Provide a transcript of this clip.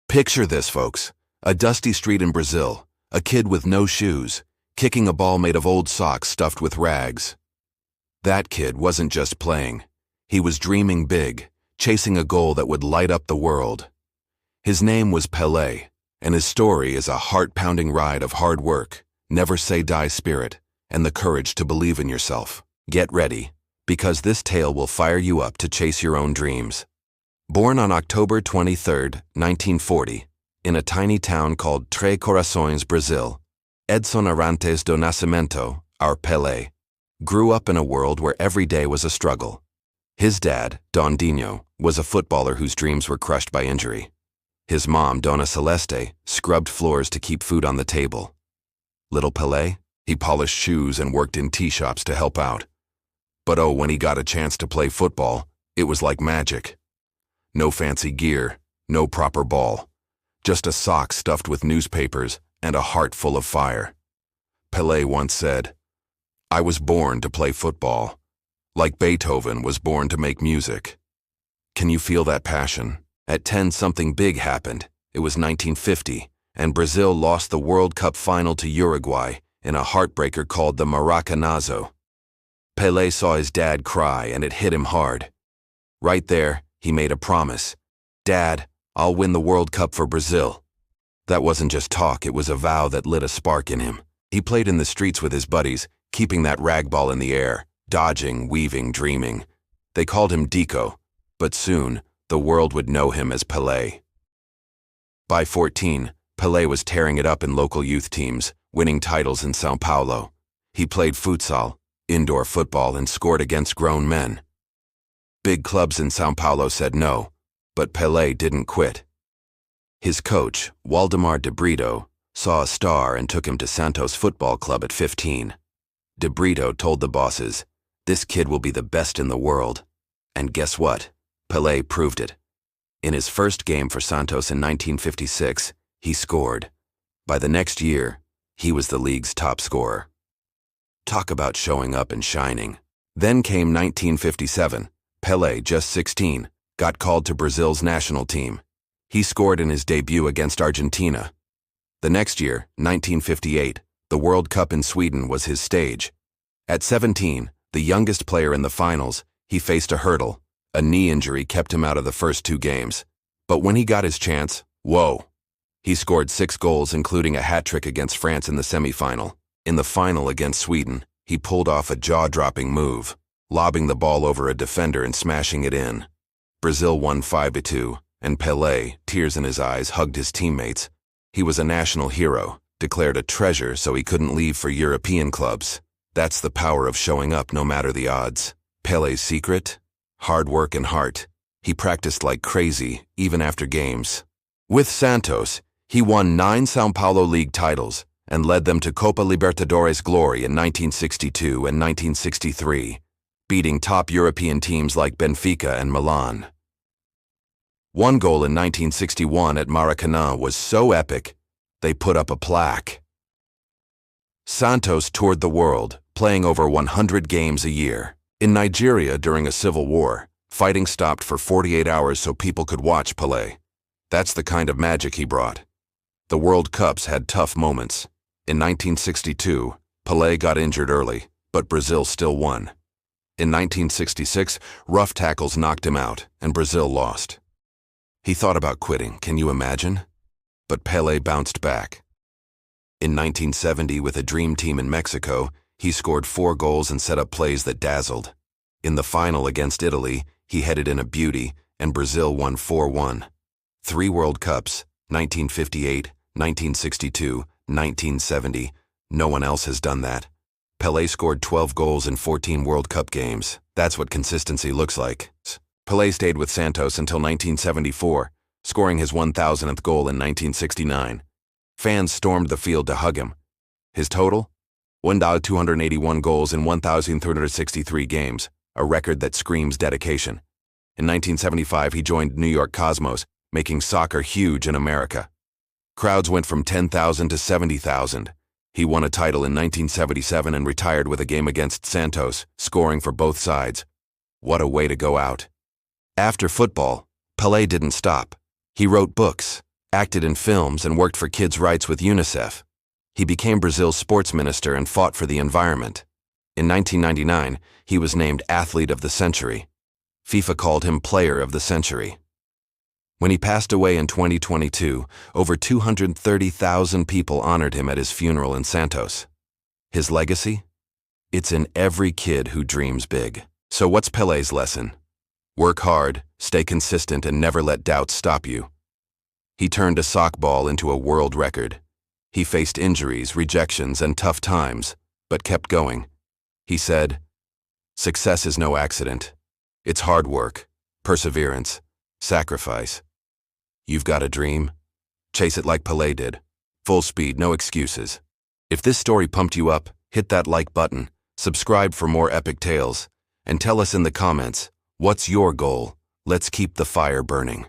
Picture this, folks. A dusty street in Brazil, a kid with no shoes, kicking a ball made of old socks stuffed with rags. That kid wasn't just playing. He was dreaming big, chasing a goal that would light up the world. His name was Pelé, and his story is a heart-pounding ride of hard work, never-say-die spirit, and the courage to believe in yourself. Get ready, because this tale will fire you up to chase your own dreams. Born on October 23, 1940, in a tiny town called Três Corações, Brazil, Edson Arantes do Nascimento, our Pelé, grew up in a world where every day was a struggle. His dad, Dondinho, was a footballer whose dreams were crushed by injury. His mom, Dona Celeste, scrubbed floors to keep food on the table. Little Pelé, he polished shoes and worked in tea shops to help out. But oh, when he got a chance to play football, it was like magic. No fancy gear, no proper ball, just a sock stuffed with newspapers and a heart full of fire. Pelé once said, "I was born to play football, like Beethoven was born to make music." Can you feel that passion? At 10, something big happened. It was 1950, and Brazil lost the World Cup final to Uruguay in a heartbreaker called the Maracanazo. Pelé saw his dad cry, and it hit him hard. Right there, he made a promise. "Dad, I'll win the World Cup for Brazil." That wasn't just talk, it was a vow that lit a spark in him. He played in the streets with his buddies, keeping that rag ball in the air, dodging, weaving, dreaming. They called him Dico, but soon, the world would know him as Pelé. By 14, Pelé was tearing it up in local youth teams, winning titles in São Paulo. He played futsal, indoor football, and scored against grown men. Big clubs in São Paulo said no, but Pelé didn't quit. His coach, Waldemar de Brito, saw a star and took him to Santos Football Club at 15. De Brito told the bosses, "This kid will be the best in the world." And guess what? Pelé proved it. In his first game for Santos in 1956, he scored. By the next year, he was the league's top scorer. Talk about showing up and shining. Then came 1957. Pelé, just 16, got called to Brazil's national team. He scored in his debut against Argentina. The next year, 1958, the World Cup in Sweden was his stage. At 17, the youngest player in the finals, he faced a hurdle. A knee injury kept him out of the first 2 games. But when he got his chance, whoa! He scored 6 goals, including a hat-trick against France in the semifinal. In the final against Sweden, he pulled off a jaw-dropping move, lobbing the ball over a defender and smashing it in. Brazil won 5-2, and Pelé, tears in his eyes, hugged his teammates. He was a national hero, declared a treasure so he couldn't leave for European clubs. That's the power of showing up no matter the odds. Pelé's secret? Hard work and heart. He practiced like crazy, even after games. With Santos, he won 9 São Paulo League titles and led them to Copa Libertadores glory in 1962 and 1963, beating top European teams like Benfica and Milan. One goal in 1961 at Maracanã was so epic, they put up a plaque. Santos toured the world, playing over 100 games a year. In Nigeria during a civil war, fighting stopped for 48 hours so people could watch Pelé. That's the kind of magic he brought. The World Cups had tough moments. In 1962, Pelé got injured early, but Brazil still won. In 1966, rough tackles knocked him out, and Brazil lost. He thought about quitting, can you imagine? But Pelé bounced back. In 1970, with a dream team in Mexico, he scored 4 goals and set up plays that dazzled. In the final against Italy, he headed in a beauty, and Brazil won 4-1. 3 World Cups, 1958, 1962, 1970. No one else has done that. Pelé scored 12 goals in 14 World Cup games. That's what consistency looks like. Pelé stayed with Santos until 1974, scoring his 1,000th goal in 1969. Fans stormed the field to hug him. His total? 1,281 goals in 1,363 games, a record that screams dedication. In 1975, he joined New York Cosmos, making soccer huge in America. Crowds went from 10,000 to 70,000. He won a title in 1977 and retired with a game against Santos, scoring for both sides. What a way to go out. After football, Pelé didn't stop. He wrote books, acted in films, and worked for kids' rights with UNICEF. He became Brazil's sports minister and fought for the environment. In 1999, he was named Athlete of the Century. FIFA called him Player of the Century. When he passed away in 2022, over 230,000 people honored him at his funeral in Santos. His legacy? It's in every kid who dreams big. So what's Pelé's lesson? Work hard, stay consistent, and never let doubts stop you. He turned a softball into a world record. He faced injuries, rejections, and tough times, but kept going. He said, "Success is no accident. It's hard work, perseverance, sacrifice. You've got a dream? Chase it like Pelé did. Full speed, no excuses." If this story pumped you up, hit that like button, subscribe for more epic tales, and tell us in the comments, what's your goal? Let's keep the fire burning.